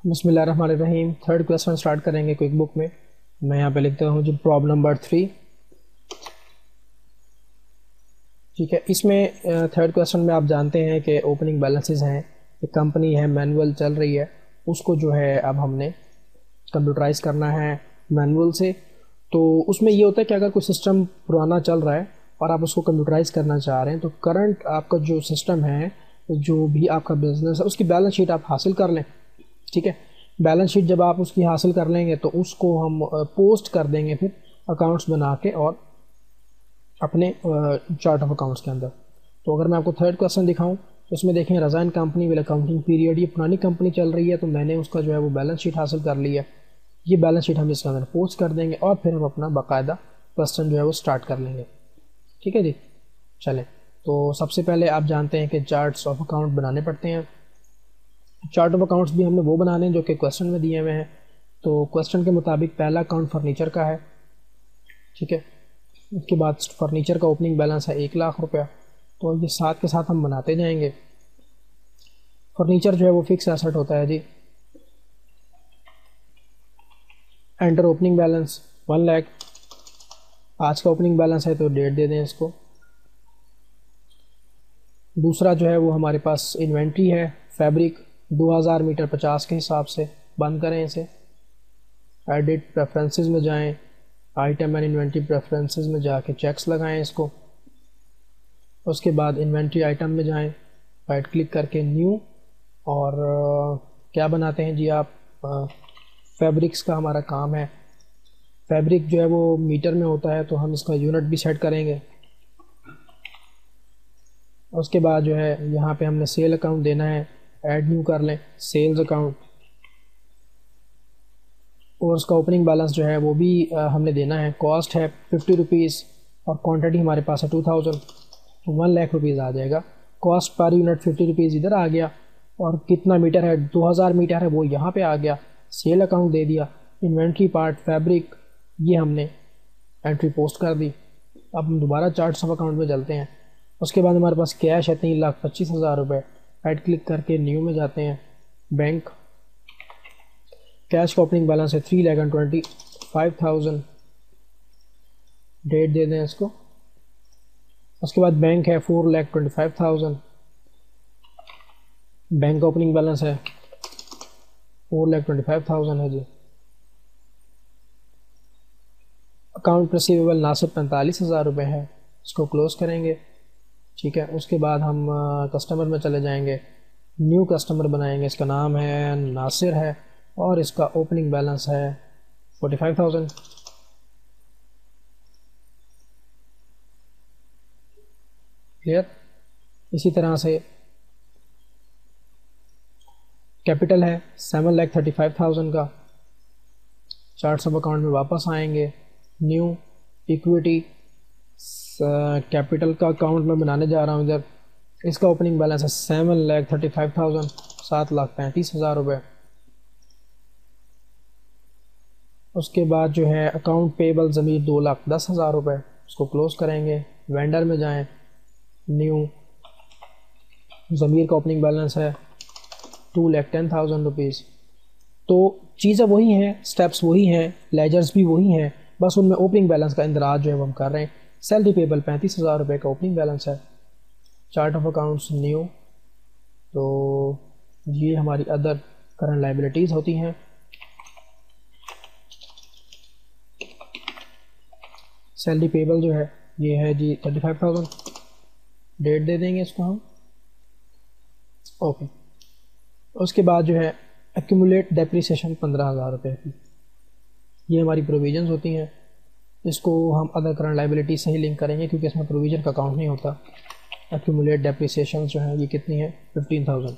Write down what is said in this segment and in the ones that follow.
बिस्मिल्लाहिर्रहमानिर्रहीम। Third question start करेंगे quick book में। मैं यहाँ पे लिखता हूँ जी प्रॉब्लम नंबर 3। ठीक है, इसमें थर्ड क्वेश्चन में आप जानते हैं कि ओपनिंग बैलेंसेस हैं, एक कंपनी है मैनुअल चल रही है, उसको जो है अब हमने कंप्यूटराइज करना है मैनुअल से। तो उसमें ये होता है कि अगर कोई सिस्टम पुराना चल रहा है और आप उसको कंप्यूटराइज करना चाह रहे हैं तो करंट आपका जो सिस्टम है, जो भी आपका बिजनेस है, उसकी बैलेंस शीट आप हासिल कर लें। ठीक है, बैलेंस शीट जब आप उसकी हासिल कर लेंगे तो उसको हम पोस्ट कर देंगे फिर अकाउंट्स बना के और अपने चार्ट ऑफ अकाउंट्स के अंदर। तो अगर मैं आपको थर्ड क्वेश्चन दिखाऊं तो उसमें देखें रज़ाइन कंपनी विल अकाउंटिंग पीरियड, ये पुरानी कंपनी चल रही है तो मैंने उसका जो है वो बैलेंस शीट हासिल कर ली है। ये बैलेंस शीट हम इसके अंदर पोस्ट कर देंगे और फिर हम अपना बाकायदा क्वेश्चन जो है वो स्टार्ट कर लेंगे। ठीक है जी, चलें। तो सबसे पहले आप जानते हैं कि चार्ट्स ऑफ अकाउंट बनाने पड़ते हैं। चार्ट ऑफ अकाउंट्स भी हमने वो बनाने हैं जो कि क्वेश्चन में दिए हुए हैं। तो क्वेश्चन के मुताबिक पहला अकाउंट फर्नीचर का है। ठीक है, उसके बाद फर्नीचर का ओपनिंग बैलेंस है 1 लाख रुपया। तो ये साथ के साथ हम बनाते जाएंगे। फर्नीचर जो है वो फिक्स एसेट होता है जी। Enter opening balance 1 lakh. आज का ओपनिंग बैलेंस है तो डेट दे दें इसको। दूसरा जो है वो हमारे पास इन्वेंट्री है, फैब्रिक 2000 मीटर 50 के हिसाब से। बंद करें इसे। एडिट प्रेफरेंसेस में जाएं, आइटम एंड इन्वेंट्री प्रेफरेंसेस में जाके चेक्स लगाएं इसको। उसके बाद इन्वेंट्री आइटम में जाएं, राइट क्लिक करके न्यू, और क्या बनाते हैं जी आप, फैब्रिक्स का हमारा काम है। फैब्रिक जो है वो मीटर में होता है तो हम इसका यूनिट भी सेट करेंगे। उसके बाद जो है यहाँ पे हमने सेल अकाउंट देना है, ऐड न्यू कर लें सेल्स अकाउंट। और उसका ओपनिंग बैलेंस जो है वो भी हमने देना है। कॉस्ट है 50 रुपीज़ और क्वांटिटी हमारे पास है 2000, तो 1 लाख रुपीज़ आ जाएगा। कॉस्ट पर यूनिट 50 रुपीज़ इधर आ गया, और कितना मीटर है 2000 मीटर है वो यहाँ पे आ गया। सेल अकाउंट दे दिया, इन्वेंट्री पार्ट फैब्रिक ये हमने एंट्री पोस्ट कर दी। अब हम दोबारा चार्ट्स ऑफ अकाउंट में चलते हैं। उसके बाद हमारे पास कैश है 3,25,000 रुपये। राइट क्लिक करके न्यू में जाते हैं, बैंक। कैश का ओपनिंग बैलेंस है 3,25,000। डेट दे दें इसको। उसके बाद बैंक है 4,25,000। बैंक का ओपनिंग बैलेंस है 4,25,000 है जी। अकाउंट रिसीवेबल नासिब 45,000 रुपये है, इसको क्लोज करेंगे। ठीक है, उसके बाद हम कस्टमर में चले जाएंगे, न्यू कस्टमर बनाएंगे। इसका नाम है नासिर है और इसका ओपनिंग बैलेंस है 45,000। क्लियर। इसी तरह से कैपिटल है 7,35,000 का। चार्ट्स ऑफ अकाउंट में वापस आएंगे, न्यू इक्विटी, कैपिटल का अकाउंट में बनाने जा रहा हूँ इधर। इसका ओपनिंग बैलेंस है 7,35,000, 7,35,000 रुपये। उसके बाद जो है अकाउंट पेबल ज़मीर 2,10,000 रुपये, उसको क्लोज करेंगे। वेंडर में जाएं, न्यू, ज़मीर का ओपनिंग बैलेंस है 2,10,000 रुपीज़। तो चीज़ें वही हैं, स्टेप्स वही हैं, लेजर्स भी वही हैं, बस उनमें ओपनिंग बैलेंस का इंदराज जो है वो हम कर रहे हैं। सैलरी पेबल 35,000 रुपये का ओपनिंग बैलेंस है। चार्ट ऑफ अकाउंट्स न्यू, तो ये हमारी अदर करंट लाइबिलिटीज़ होती हैं। सैलरी पेबल जो है ये है जी 35,000। डेट दे देंगे इसको हम, ओके। उसके बाद जो है एक्यूमुलेट डेप्रिसिएशन 15,000 रुपये की, ये हमारी प्रोविजंस होती हैं। इसको हम अदर करंट लाइबिलिटी से ही लिंक करेंगे क्योंकि इसमें प्रोविजन का काउंट नहीं होता। एक्यूमुलेट डेप्रिसिएशन जो है ये कितनी है 15,000।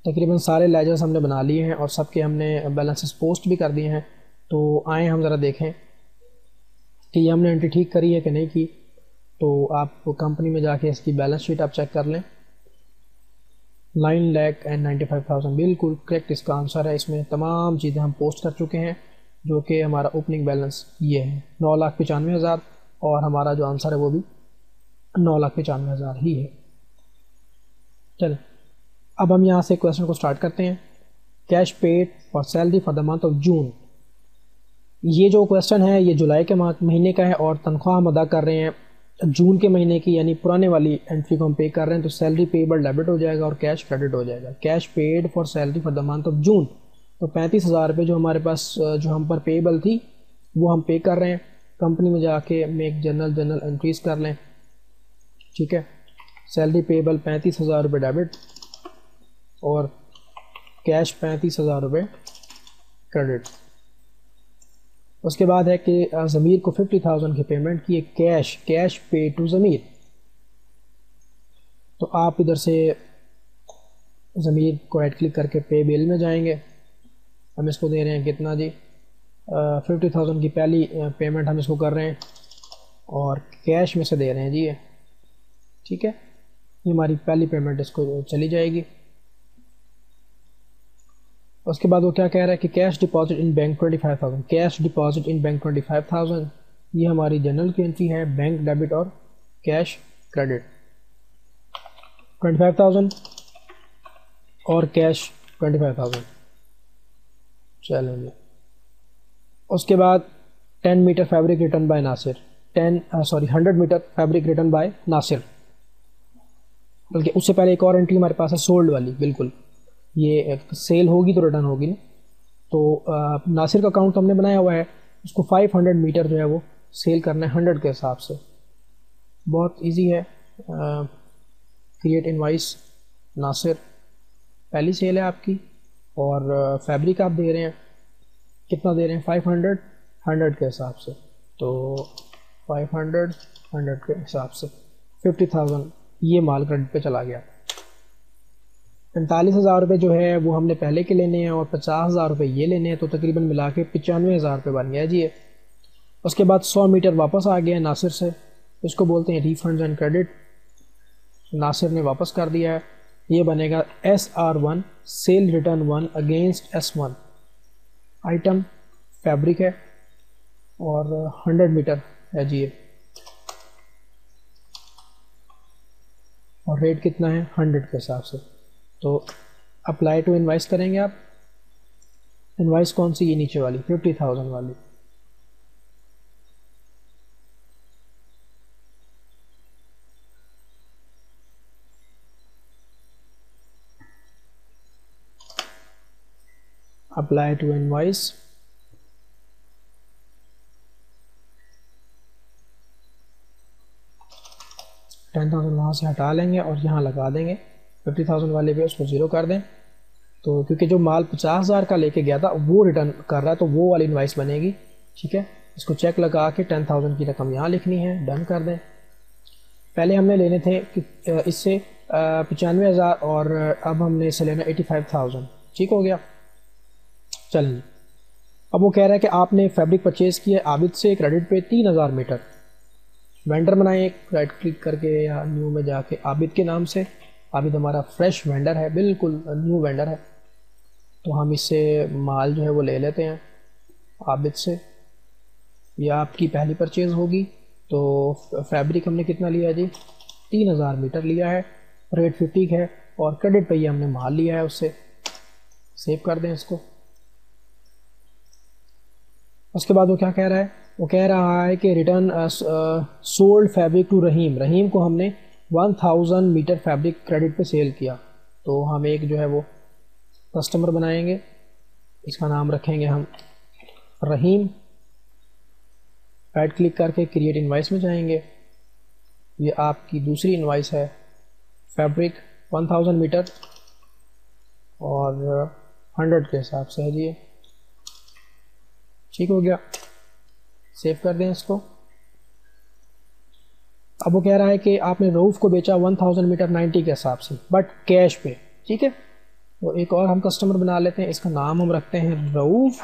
तकरीबन सारे लेजर्स हमने बना लिए हैं और सबके हमने बैलेंसेस पोस्ट भी कर दिए हैं। तो आए हम ज़रा देखें कि ये हमने एंट्री ठीक करी है कि नहीं की। तो आप कंपनी में जाके इसकी बैलेंस शीट आप चेक कर लें। 9,95,000 बिल्कुल करेक्ट इसका आंसर है। इसमें तमाम चीज़ें हम पोस्ट कर चुके हैं, जो कि हमारा ओपनिंग बैलेंस ये है 9,95,000, और हमारा जो आंसर है वो भी 9,95,000 ही है। चल, अब हम यहाँ से क्वेश्चन को स्टार्ट करते हैं। Cash paid for salary for the month of June. ये जो क्वेश्चन है ये जुलाई के महीने का है और तनख्वाह हम अदा कर रहे हैं जून के महीने की, यानी पुराने वाली एंट्री को हम पे कर रहे हैं। तो सैलरी पेबल डेबिट हो जाएगा और कैश क्रेडिट हो जाएगा। Cash paid for salary for the month of June, तो 35,000 रुपये जो हमारे पास जो हम पर पेबल थी वो हम पे कर रहे हैं। कंपनी में जाके मेक जर्नल एंट्रीज कर लें, ठीक है। सैलरी पेबल 35,000 रुपये डेबिट और कैश 35,000 रुपये क्रेडिट। उसके बाद है कि ज़मीर को 50,000 की पेमेंट की, कैश पे टू ज़मीर। तो आप इधर से ज़मीर को राइट क्लिक करके पे बिल में जाएंगे। हम इसको दे रहे हैं कितना जी, 50,000 की पहली पेमेंट हम इसको कर रहे हैं और कैश में से दे रहे हैं जी ये, ठीक है। ये हमारी पहली पेमेंट इसको चली जाएगी। उसके बाद वो क्या कह रहा है कि cash deposit in bank 25,000, cash deposit in bank 25,000। ये हमारी जनरल की एंट्री है, बैंक डेबिट और कैश क्रेडिट। 25,000 और कैश 25,000 चलेंगे। उसके बाद 10 meter fabric return by Nasir, 100 meter fabric return by Nasir. बल्कि उससे पहले एक और एंट्री हमारे पास है सोल्ड वाली, बिल्कुल ये सेल होगी तो रिटर्न होगी ना। तो नासिर का अकाउंट हमने बनाया हुआ है, उसको 500 मीटर जो है वो सेल करना है 100 के हिसाब से। बहुत इजी है। क्रिएट इनवाइस नासिर, पहली सेल है आपकी और फैब्रिक आप दे रहे हैं, कितना दे रहे हैं 500 100 के हिसाब से। तो 500 100 के हिसाब से 50,000 ये माल क्रेडिट पे चला गया। 45,000 रुपये जो है वो हमने पहले के लेने हैं और 50,000 रुपये ये लेने हैं, तो तकरीबन मिला के 95,000 रुपये बन गया जी ये। उसके बाद 100 मीटर वापस आ गया नासिर से, इसको बोलते हैं रिफंड एंड क्रेडिट। नासिर ने वापस कर दिया है, ये बनेगा SR1 cell return 1 against S1। Item fabric है और 100 मीटर है जी ये, और रेट कितना है 100 के हिसाब से। तो अप्लाई टू इनवाइस करेंगे आप। इनवाइस कौन सी, ये नीचे वाली 50,000 वाली। अप्लाई टू इनवाइस, $10,000 वहाँ से हटा लेंगे और यहाँ लगा देंगे 50,000 वाले पे, उसको ज़ीरो कर दें। तो क्योंकि जो माल 50,000 का लेके गया था वो रिटर्न कर रहा है, तो वो वाली इनवाइस बनेगी, ठीक है। इसको चेक लगा के 10,000 की रकम यहाँ लिखनी है, डन कर दें। पहले हमने लेने थे कि इससे 95,000 और अब हमने इससे लेना 85,000, ठीक हो गया। चलिए, अब वो कह रहा है कि आपने फैब्रिक परचेज़ किया आबिद से क्रेडिट पे 3,000 मीटर। वेंडर बनाए, राइट क्लिक करके या न्यू में जाके आबिद के नाम से। आबिद हमारा फ्रेश वेंडर है, बिल्कुल न्यू वेंडर है, तो हम इससे माल जो है वो ले लेते हैं आबिद से। यह आपकी पहली परचेज़ होगी। तो फैब्रिक हमने कितना लिया जी, 3,000 मीटर लिया है, रेट 50 है और क्रेडिट पे ये हमने माल लिया है उससे। सेव कर दें इसको। उसके बाद वो क्या कह रहा है, वो कह रहा है कि रिटर्न सोल्ड फैब्रिक टू रहीम। रहीम को हमने 1000 मीटर फैब्रिक क्रेडिट पे सेल किया। तो हम एक जो है वो कस्टमर बनाएंगे, इसका नाम रखेंगे हम रहीम। राइट क्लिक करके क्रिएट इनवाइस में जाएंगे। ये आपकी दूसरी इनवाइस है, फैब्रिक 1000 मीटर और 100 के हिसाब से है जी, ठीक हो गया। सेव कर दें इसको। अब वो कह रहा है कि आपने रऊफ़ को बेचा 1000 मीटर 90 के हिसाब से, बट कैश पे, ठीक है। तो एक और हम कस्टमर बना लेते हैं, इसका नाम हम रखते हैं रऊफ़।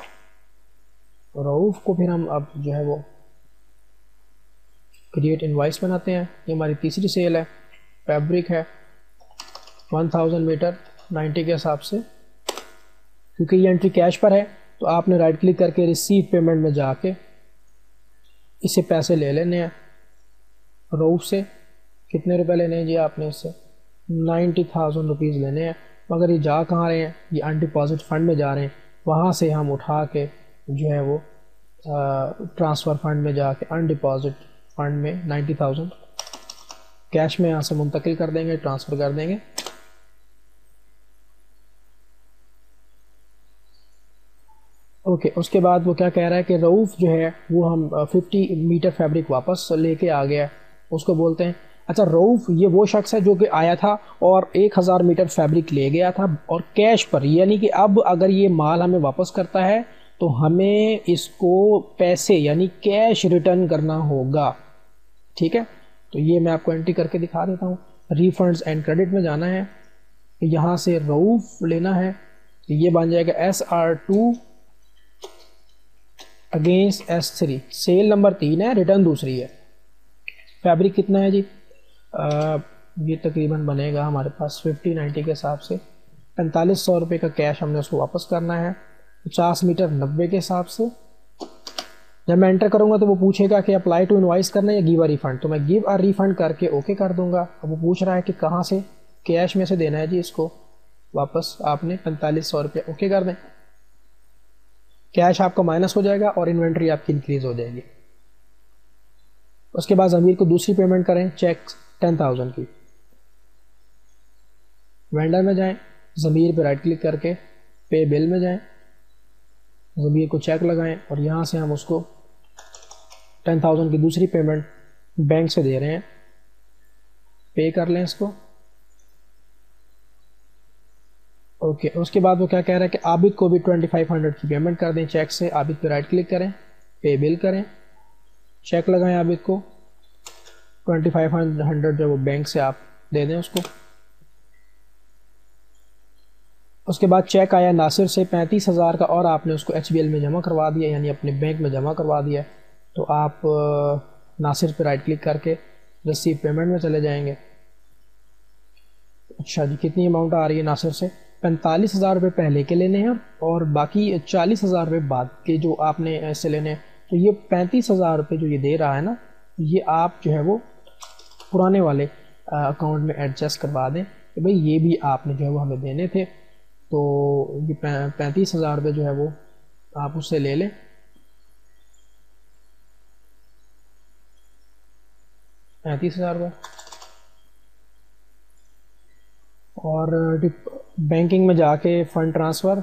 रऊफ़ को फिर हम अब जो है वो क्रिएट इनवाइस बनाते हैं। ये हमारी तीसरी सेल है, फैब्रिक है 1000 मीटर 90 के हिसाब से। क्योंकि ये एंट्री कैश पर है तो आपने राइट क्लिक करके रिसीव पेमेंट में जाके इसे पैसे ले लेने हैं रऊफ़ से। कितने रुपए लेने हैं जी आपने इससे, 90,000 रुपीज़ लेने हैं मगर ये जा कहाँ रहे हैं, ये अनडिपॉजिट फंड में जा रहे हैं। वहाँ से हम उठा के जो है वो ट्रांसफ़र फंड में जाके अनडिपॉजिट फंड में 90,000 कैश में यहाँ से मुंतकिल कर देंगे, ट्रांसफ़र कर देंगे। ओके उसके बाद वो क्या कह रहा है कि रऊफ़ जो है वो हम 50 मीटर फैब्रिक वापस लेके आ गया, उसको बोलते हैं। अच्छा रऊफ़ ये वो शख्स है जो कि आया था और 1000 मीटर फैब्रिक ले गया था और कैश पर, यानी कि अब अगर ये माल हमें वापस करता है तो हमें इसको पैसे यानी कैश रिटर्न करना होगा। ठीक है, तो ये मैं आपको एंट्री करके दिखा देता हूँ। रिफंड्स एंड क्रेडिट में जाना है, यहाँ से रऊफ़ लेना है, तो ये बन जाएगा SR2 against S3। Cell number 3 है, रिटर्न दूसरी है। फैब्रिक कितना है जी, ये तकरीबन बनेगा हमारे पास 50-90 के हिसाब से 4500 रुपये का कैश हमने उसको वापस करना है। 50 मीटर 90 के हिसाब से जब मैं एंटर करूंगा तो वो पूछेगा कि अप्लाई टू इनवाइस करना है या गिव अ रिफंड, तो मैं गिव अ रिफंड करके ओके कर दूंगा। अब वो पूछ रहा है कि कहाँ से, कैश में से देना है जी इसको वापस आपने 4500 रुपये, ओके कर दें। कैश आपका माइनस हो जाएगा और इन्वेंट्री आपकी इंक्रीज हो जाएगी। उसके बाद ज़मीर को दूसरी पेमेंट करें, चेक 10,000 की। वेंडर में जाएं, ज़मीर पे राइट क्लिक करके पे बिल में जाएं, ज़मीर को चेक लगाएं और यहाँ से हम उसको 10,000 की दूसरी पेमेंट बैंक से दे रहे हैं, पे कर लें इसको। ओके उसके बाद वो क्या कह रहा है कि आबिद को भी 2500 की पेमेंट कर दें चेक से। आबिद पे राइट क्लिक करें, पे बिल करें, चेक लगाएं आबिद को 2500 जो वो बैंक से आप दे दें उसको। उसके बाद चेक आया नासिर से 35,000 का और आपने उसको HBL में जमा करवा दिया, यानी अपने बैंक में जमा करवा दिया। तो आप नासिर पे राइट क्लिक करके रिसीव पेमेंट में चले जाएंगे। अच्छा जी, कितनी अमाउंट आ रही है नासिर से, 45,000 रुपये पहले के लेने हैं और बाकी 40,000 रुपये बाद के जो आपने ऐसे लेने हैं। तो ये 35,000 रुपये जो ये दे रहा है ना, ये आप जो है वो पुराने वाले अकाउंट में एडजस्ट करवा दें कि भाई ये भी आपने जो है वो हमें देने थे। तो ये 35,000 रुपये जो है वो आप उससे ले लें। 35,000 रुपये और बैंकिंग में जाके फ़ंड ट्रांसफ़र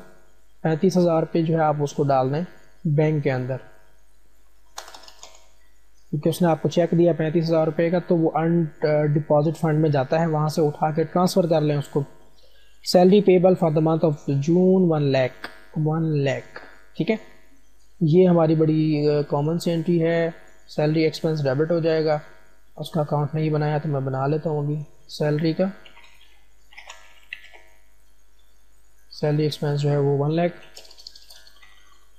35,000 रुपये जो है आप उसको डाल दें बैंक के अंदर, क्योंकि उसने आपको चेक दिया 35,000 रुपये का, तो वो डिपॉजिट फंड में जाता है, वहाँ से उठा के ट्रांसफ़र कर लें उसको। Salary payable for the month of June 1 lakh. ठीक है, ये हमारी बड़ी कॉमन सी एंट्री है। सैलरी एक्सपेंस डेबिट हो जाएगा, उसका अकाउंट नहीं बनाया तो मैं बना लेता हूँ अभी। सैलरी का सैलरी एक्सपेंस जो है वो 1 लाख,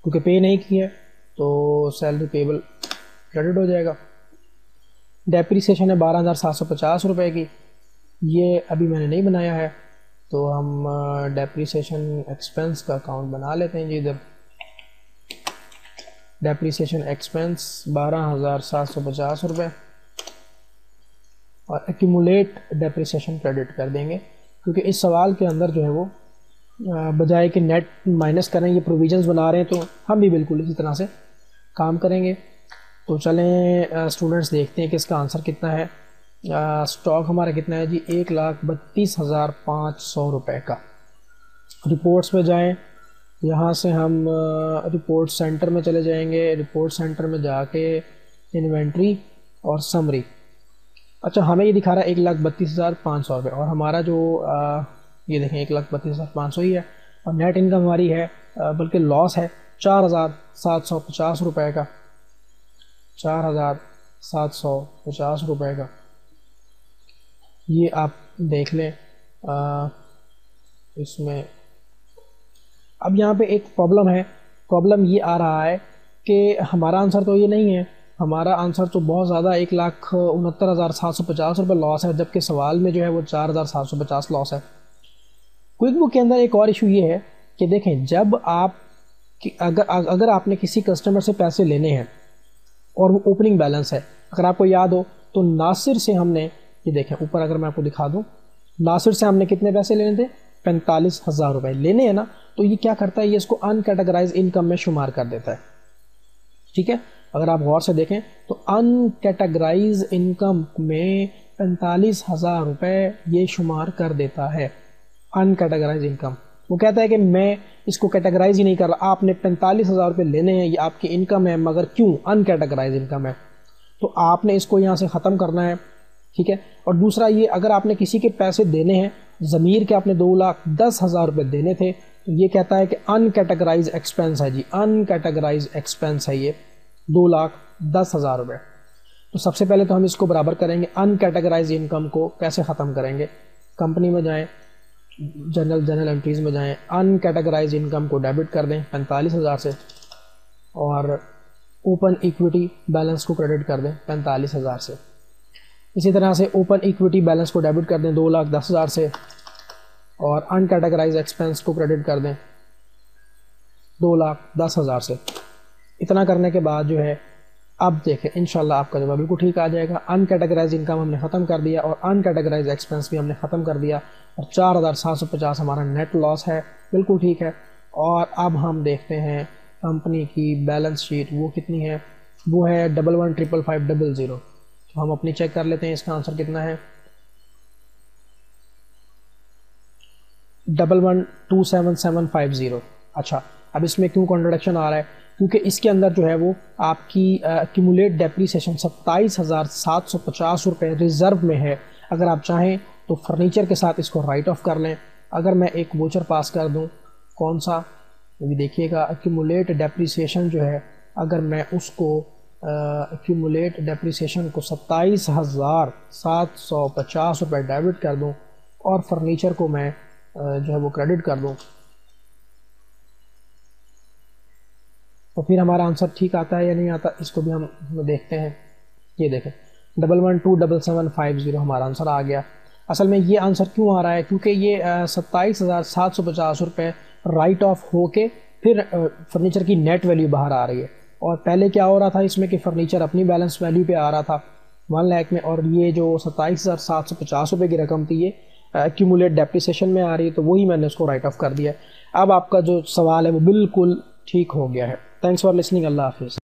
क्योंकि पे नहीं किया तो सैलरी पेबल क्रेडिट हो जाएगा। डेप्रीसिएशन है 12,750 रुपये की, ये अभी मैंने नहीं बनाया है, तो हम डेप्रीसिएशन एक्सपेंस का अकाउंट बना लेते हैं जी। इधर डेप्रीसिएशन एक्सपेंस 12,750 रुपये और एक्यूमुलेट डेप्रीसिएशन क्रेडिट कर देंगे, क्योंकि इस सवाल के अंदर जो है वो बजाय कि नेट माइनस करें, ये प्रोविजंस बना रहे हैं, तो हम भी बिल्कुल इसी तरह से काम करेंगे। तो चलें स्टूडेंट्स देखते हैं कि इसका आंसर कितना है। स्टॉक हमारा कितना है जी, 1,32,500 रुपये का। रिपोर्ट्स में जाएं, यहाँ से हम रिपोर्ट सेंटर में चले जाएंगे। रिपोर्ट सेंटर में जाके इन्वेंट्री और समरी। अच्छा, हमें ये दिखा रहा है 1,32,500 रुपये और हमारा जो ये देखें 1,32,500 ही है और नेट इनकम हमारी है बल्कि लॉस है 4,750 रुपये का। 4,750 रुपये का, ये आप देख लें। इसमें अब यहाँ पे एक प्रॉब्लम ये आ रहा है कि हमारा आंसर तो ये नहीं है, हमारा आंसर तो बहुत ज़्यादा 1,69,750 रुपये लॉस है, जबकि सवाल में जो है वो 4,750 लॉस है। क्विक बुक के अंदर एक और इशू ये है कि देखें, जब आप अगर आपने किसी कस्टमर से पैसे लेने हैं और वो ओपनिंग बैलेंस है, अगर आपको याद हो तो नासिर से हमने, ये देखें ऊपर अगर मैं आपको दिखा दूं, नासिर से हमने कितने पैसे लेने थे, 45,000 रुपये लेने हैं ना, तो ये क्या करता है, ये इसको अनकैटेगराइज इनकम में शुमार कर देता है। ठीक है, अगर आप गौर से देखें तो अनकैटेगराइज इनकम में 45,000 रुपये ये शुमार कर देता है। अनकैटेगराइज इनकम, वो कहता है कि मैं इसको कैटेगराइज ही नहीं कर रहा, आपने 45,000 रुपये लेने हैं, ये आपकी इनकम है, मगर क्यों अनकैटेगराइज इनकम है, तो आपने इसको यहाँ से ख़त्म करना है। ठीक है, और दूसरा ये, अगर आपने किसी के पैसे देने हैं, ज़मीर के आपने 2,10,000 रुपये देने थे, तो ये कहता है कि अनकैटेगराइज एक्सपेंस है जी, अनकैटेगराइज एक्सपेंस है ये 2,10,000 रुपये। तो सबसे पहले तो हम इसको बराबर करेंगे, अनकैटेगराइज इनकम को कैसे ख़त्म करेंगे। कंपनी में जाएं, जनरल एंट्रीज़ में जाएं, अनकैटेगराइज इनकम को डेबिट कर दें 45,000 से, और ओपन इक्विटी बैलेंस को क्रेडिट कर दें 45,000 से। इसी तरह से ओपन इक्विटी बैलेंस को डेबिट कर दें 2,10,000 से, और अनकैटेगराइज एक्सपेंस को क्रेडिट कर दें 2,10,000 से। इतना करने के बाद जो है, अब देखें इंशाल्लाह आपका जवाब बिल्कुल ठीक आ जाएगा। अनकैटेगराइज इनकम हमने ख़त्म कर दिया और अनकैटेगराइज एक्सपेंस भी हमने ख़त्म कर दिया, और 4,750 हमारा नेट लॉस है, बिल्कुल ठीक है। और अब हम देखते हैं कंपनी की बैलेंस शीट, वो कितनी है, वो है 11,155,500। तो हम अपनी चेक कर लेते हैं, इसका आंसर कितना है, 11,27,750। अच्छा, अब इसमें क्यों कॉन्ट्रडिक्शन आ रहा है, क्योंकि इसके अंदर जो है वो आपकी एक्यूमुलेट डेप्रीसिएशन 27,750 रुपये रिज़र्व में है। अगर आप चाहें तो फर्नीचर के साथ इसको राइट ऑफ कर लें। अगर मैं एक वोचर पास कर दूं, कौन सा, अभी देखिएगा, एक्यूमुलेट डेप्रीसिएशन जो है, अगर मैं उसको एक्यूमुलेट डेप्रीसिएशन को 27,750 रुपये डेबिट कर दूं और फर्नीचर को मैं जो है वो क्रेडिट कर दूं, तो फिर हमारा आंसर ठीक आता है या नहीं आता, इसको भी हम देखते हैं। ये देखें 11,277,750 हमारा आंसर आ गया। असल में ये आंसर क्यों आ रहा है, क्योंकि ये 27,750 रुपये राइट ऑफ होके फिर फर्नीचर की नेट वैल्यू बाहर आ रही है। और पहले क्या हो रहा था इसमें कि फर्नीचर अपनी बैलेंस वैल्यू पे आ रहा था 1 लाख में, और ये जो 27,750 रुपये की रकम थी ये एक्यूमुलेट डेप्रिसिएशन में आ रही है, तो वही मैंने उसको राइट ऑफ कर दिया। अब आपका जो सवाल है वो बिल्कुल ठीक हो गया है। थैंक्स फॉर लिसनिंग, अल्लाह हाफिज़।